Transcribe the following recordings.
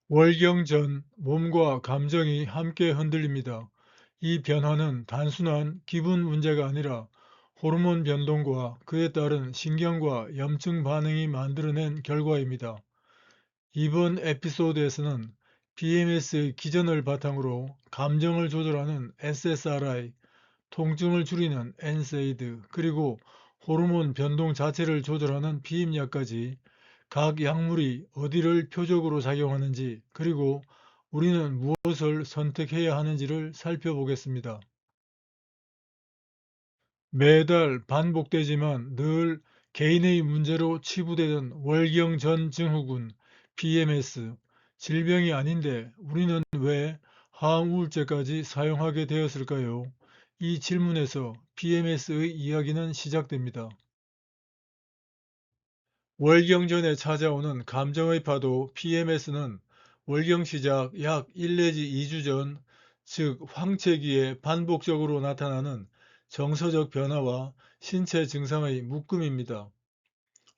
월경 전 몸과 감정이 함께 흔들립니다. 이 변화는 단순한 기분 문제가 아니라 호르몬 변동과 그에 따른 신경과 염증 반응이 만들어낸 결과입니다. 이번 에피소드에서는 PMS의 기전을 바탕으로 감정을 조절하는 SSRI, 통증을 줄이는 NSAID, 그리고 호르몬 변동 자체를 조절하는 피임약까지 각 약물이 어디를 표적으로 작용하는지, 그리고 우리는 무엇을 선택해야 하는지를 살펴보겠습니다. 매달 반복되지만 늘 개인의 문제로 치부되던 월경 전 증후군, PMS, 질병이 아닌데 우리는 왜 항우울제까지 사용하게 되었을까요? 이 질문에서 PMS의 이야기는 시작됩니다. 월경 전에 찾아오는 감정의 파도 PMS는 월경 시작 약 1 내지 2주 전, 즉 황체기에 반복적으로 나타나는 정서적 변화와 신체 증상의 묶음입니다.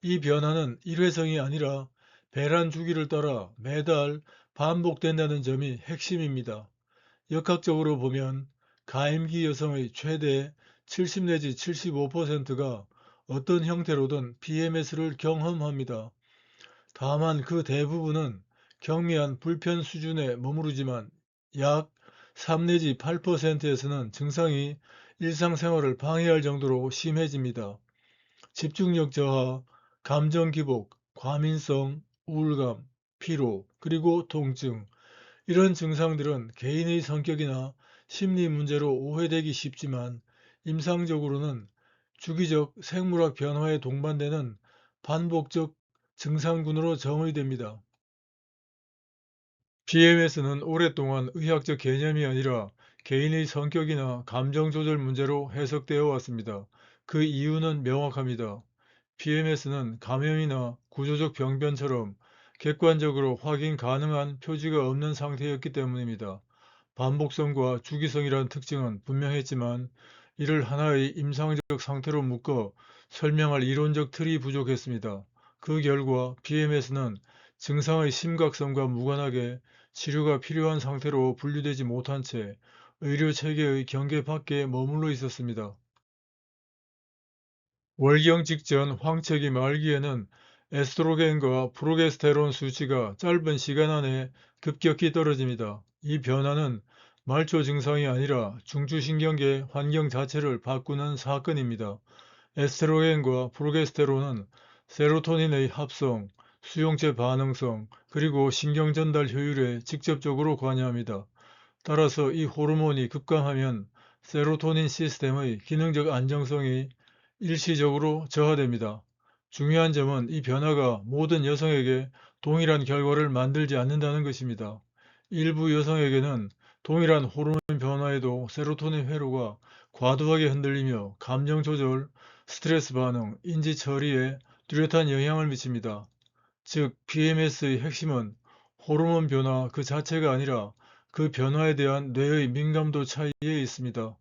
이 변화는 일회성이 아니라 배란 주기를 따라 매달 반복된다는 점이 핵심입니다. 역학적으로 보면 가임기 여성의 최대 70 내지 75%가 어떤 형태로든 PMS를 경험합니다. 다만 그 대부분은 경미한 불편 수준에 머무르지만 약 3 내지 8%에서는 증상이 일상생활을 방해할 정도로 심해집니다. 집중력 저하, 감정 기복, 과민성, 우울감, 피로, 그리고 통증, 이런 증상들은 개인의 성격이나 심리 문제로 오해되기 쉽지만 임상적으로는 주기적 생물학 변화에 동반되는 반복적 증상군으로 정의됩니다. PMS는 오랫동안 의학적 개념이 아니라 개인의 성격이나 감정 조절 문제로 해석되어 왔습니다. 그 이유는 명확합니다. PMS는 감염이나 구조적 병변처럼 객관적으로 확인 가능한 표지가 없는 상태였기 때문입니다. 반복성과 주기성이라는 특징은 분명했지만 이를 하나의 임상적 상태로 묶어 설명할 이론적 틀이 부족했습니다. 그 결과 PMS는 증상의 심각성과 무관하게 치료가 필요한 상태로 분류되지 못한 채 의료 체계의 경계 밖에 머물러 있었습니다. 월경 직전 황체기 말기에는 에스트로겐과 프로게스테론 수치가 짧은 시간 안에 급격히 떨어집니다. 이 변화는 말초 증상이 아니라 중추신경계 환경 자체를 바꾸는 사건입니다. 에스트로겐과 프로게스테론은 세로토닌의 합성, 수용체 반응성, 그리고 신경 전달 효율에 직접적으로 관여합니다. 따라서 이 호르몬이 급감하면 세로토닌 시스템의 기능적 안정성이 일시적으로 저하됩니다. 중요한 점은 이 변화가 모든 여성에게 동일한 결과를 만들지 않는다는 것입니다. 일부 여성에게는 동일한 호르몬 변화에도 세로토닌 회로가 과도하게 흔들리며 감정 조절, 스트레스 반응, 인지 처리에 뚜렷한 영향을 미칩니다. 즉, PMS의 핵심은 호르몬 변화 그 자체가 아니라 그 변화에 대한 뇌의 민감도 차이에 있습니다.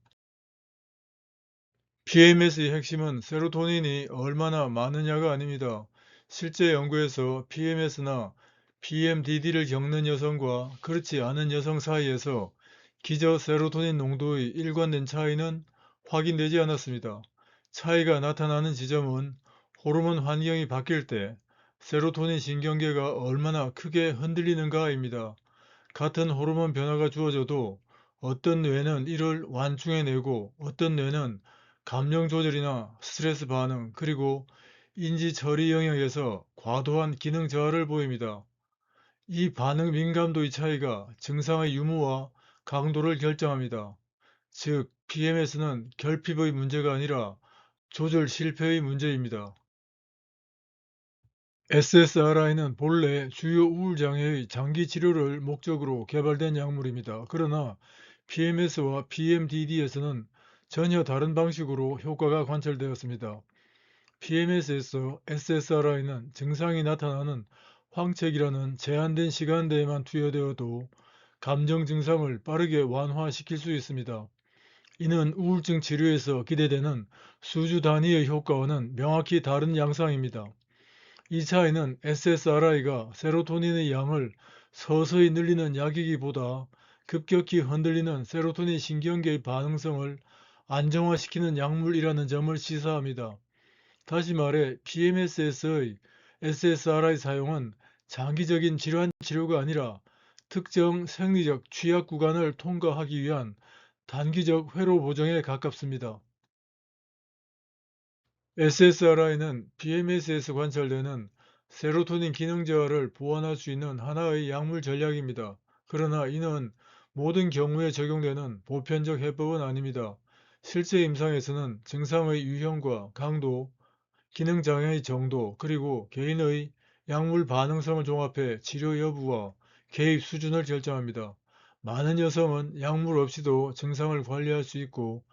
PMS의 핵심은 세로토닌이 얼마나 많으냐가 아닙니다. 실제 연구에서 PMS나 PMDD를 겪는 여성과 그렇지 않은 여성 사이에서 기저 세로토닌 농도의 일관된 차이는 확인되지 않았습니다. 차이가 나타나는 지점은 호르몬 환경이 바뀔 때 세로토닌 신경계가 얼마나 크게 흔들리는가입니다. 같은 호르몬 변화가 주어져도 어떤 뇌는 이를 완충해내고 어떤 뇌는 감정 조절이나 스트레스 반응, 그리고 인지 처리 영역에서 과도한 기능 저하를 보입니다. 이 반응 민감도의 차이가 증상의 유무와 강도를 결정합니다. 즉, PMS는 결핍의 문제가 아니라 조절 실패의 문제입니다. SSRI는 본래 주요 우울장애의 장기 치료를 목적으로 개발된 약물입니다. 그러나 PMS와 PMDD에서는 전혀 다른 방식으로 효과가 관찰되었습니다. PMS에서 SSRI는 증상이 나타나는 황책이라는 제한된 시간대에만 투여되어도 감정 증상을 빠르게 완화시킬 수 있습니다. 이는 우울증 치료에서 기대되는 수주 단위의 효과와는 명확히 다른 양상입니다. 이 차이는 SSRI가 세로토닌의 양을 서서히 늘리는 약이기보다 급격히 흔들리는 세로토닌 신경계의 반응성을 안정화시키는 약물이라는 점을 시사합니다. 다시 말해 PMS의 SSRI 사용은 장기적인 질환 치료가 아니라 특정 생리적 취약 구간을 통과하기 위한 단기적 회로 보정에 가깝습니다. SSRI는 PMS에서 관찰되는 세로토닌 기능 저하를 보완할 수 있는 하나의 약물 전략입니다. 그러나 이는 모든 경우에 적용되는 보편적 해법은 아닙니다. 실제 임상에서는 증상의 유형과 강도, 기능 장애의 정도, 그리고 개인의 약물 반응성을 종합해 치료 여부와 개입 수준을 결정합니다. 많은 여성은 약물 없이도 증상을 관리할 수 있고,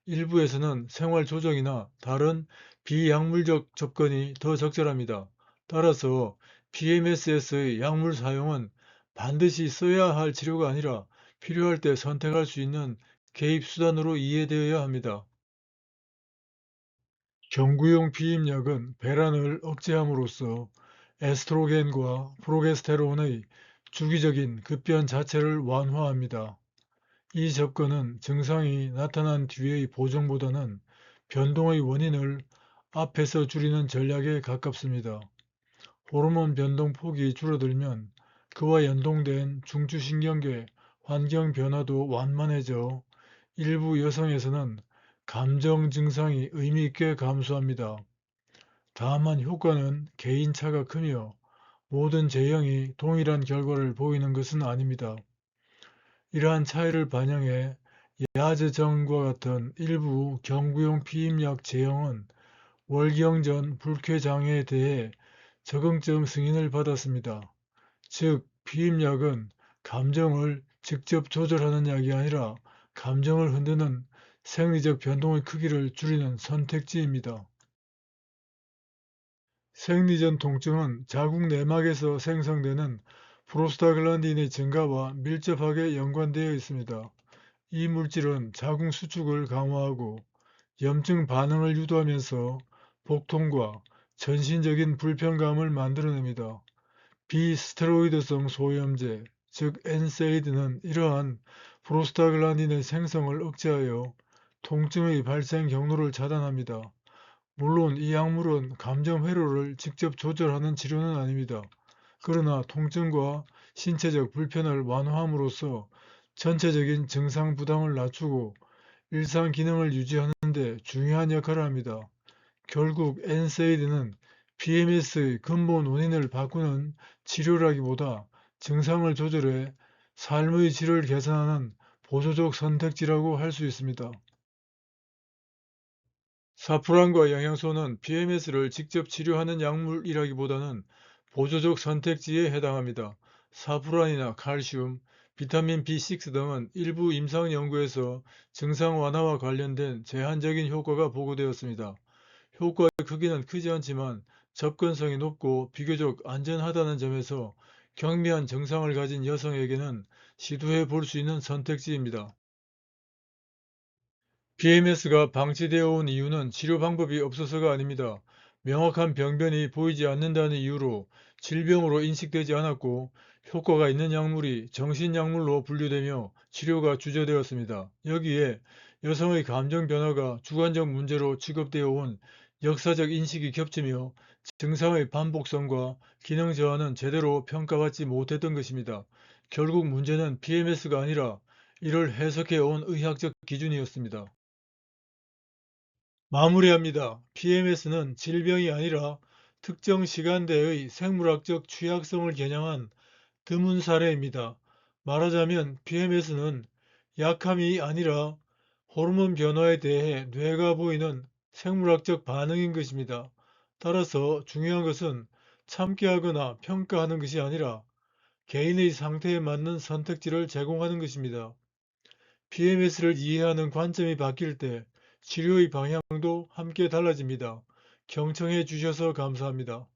일부에서는 생활 조정이나 다른 비약물적 접근이 더 적절합니다. 따라서 PMS의 약물 사용은 반드시 써야 할 치료가 아니라 필요할 때 선택할 수 있는 개입 수단으로 이해되어야 합니다. 경구용 피임약은 배란을 억제함으로써 에스트로겐과 프로게스테론의 주기적인 급변 자체를 완화합니다. 이 접근은 증상이 나타난 뒤의 보정보다는 변동의 원인을 앞에서 줄이는 전략에 가깝습니다. 호르몬 변동 폭이 줄어들면 그와 연동된 중추신경계 환경 변화도 완만해져 일부 여성에서는 감정 증상이 의미 있게 감소합니다. 다만 효과는 개인차가 크며 모든 제형이 동일한 결과를 보이는 것은 아닙니다. 이러한 차이를 반영해 야제정과 같은 일부 경구용 피임약 제형은 월경 전 불쾌 장애에 대해 적응증 승인을 받았습니다. 즉, 피임약은 감정을 직접 조절하는 약이 아니라 감정을 흔드는 생리적 변동의 크기를 줄이는 선택지입니다. 생리전 통증은 자궁 내막에서 생성되는 프로스타글란딘의 증가와 밀접하게 연관되어 있습니다. 이 물질은 자궁 수축을 강화하고 염증 반응을 유도하면서 복통과 전신적인 불편감을 만들어냅니다. 비스테로이드성 소염제, 즉 엔세이드는 이러한 프로스타글란딘의 생성을 억제하여 통증의 발생 경로를 차단합니다. 물론 이 약물은 감정 회로를 직접 조절하는 치료는 아닙니다. 그러나 통증과 신체적 불편을 완화함으로써 전체적인 증상 부담을 낮추고 일상 기능을 유지하는 데 중요한 역할을 합니다. 결국 엔세이드는 PMS의 근본 원인을 바꾸는 치료라기보다 증상을 조절해 삶의 질을 개선하는 보조적 선택지라고 할 수 있습니다. 사프란과 영양소는 PMS를 직접 치료하는 약물이라기보다는 보조적 선택지에 해당합니다. 사프란이나 칼슘, 비타민 B6 등은 일부 임상 연구에서 증상 완화와 관련된 제한적인 효과가 보고되었습니다. 효과의 크기는 크지 않지만 접근성이 높고 비교적 안전하다는 점에서 경미한 증상을 가진 여성에게는 시도해 볼 수 있는 선택지입니다. PMS가 방치되어 온 이유는 치료 방법이 없어서가 아닙니다. 명확한 병변이 보이지 않는다는 이유로 질병으로 인식되지 않았고 효과가 있는 약물이 정신약물로 분류되며 치료가 주저되었습니다. 여기에 여성의 감정 변화가 주관적 문제로 취급되어 온 역사적 인식이 겹치며 증상의 반복성과 기능 저하는 제대로 평가받지 못했던 것입니다. 결국 문제는 PMS가 아니라 이를 해석해 온 의학적 기준이었습니다. 마무리합니다. PMS는 질병이 아니라 특정 시간대의 생물학적 취약성을 겨냥한 드문 사례입니다. 말하자면 PMS는 약함이 아니라 호르몬 변화에 대해 뇌가 보이는 생물학적 반응인 것입니다. 따라서 중요한 것은 참게 하거나 평가하는 것이 아니라 개인의 상태에 맞는 선택지를 제공하는 것입니다. PMS를 이해하는 관점이 바뀔 때 치료의 방향도 함께 달라집니다. 경청해 주셔서 감사합니다.